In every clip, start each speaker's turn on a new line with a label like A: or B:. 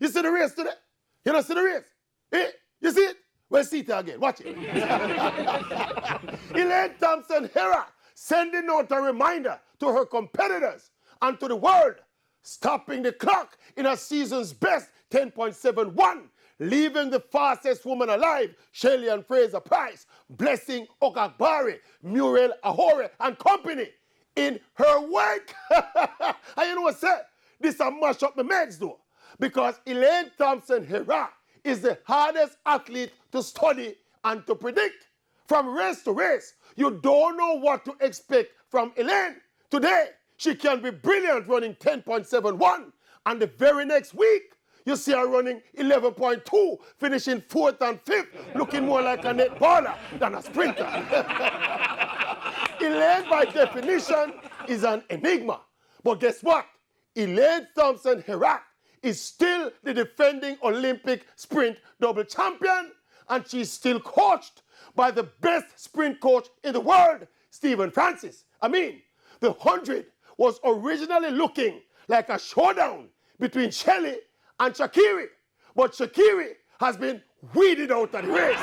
A: You see the race today? You don't see the race? Eh? You see it? Well, see it again. Watch it. Elanie Thompson-Herah sending out a reminder to her competitors and to the world, stopping the clock in her season's best 10.71, leaving the fastest woman alive, Shelly-Ann Fraser-Pryce, blessing Okagbari, Muriel Ahore, and company in her wake. And you know what I said? This a mash up the meds though, because Elanie Thompson-Herah is the hardest athlete to study and to predict. From race to race, you don't know what to expect from Elanie. Today, she can be brilliant running 10.71, and the very next week, you see her running 11.2, finishing 4th and 5th, looking more like a netballer than a sprinter. Elanie, by definition, is an enigma. But guess what? Elanie Thompson-Herah is still the defending Olympic sprint double champion, and she's still coached by the best sprint coach in the world, Stephen Francis. I mean, the 100 was originally looking like a showdown between Shelly and Sha'Carri, but Sha'Carri has been weeded out of the race.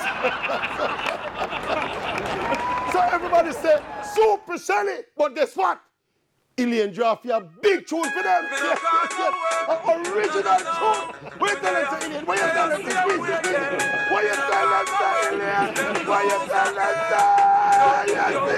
A: So everybody say, super Shelly, but guess what? Elanie draft a big tune for them. Yes. An original tune. What you tell them to Elanie? What you tell them to squeeze? What you tell them to Elanie? What you tell them to?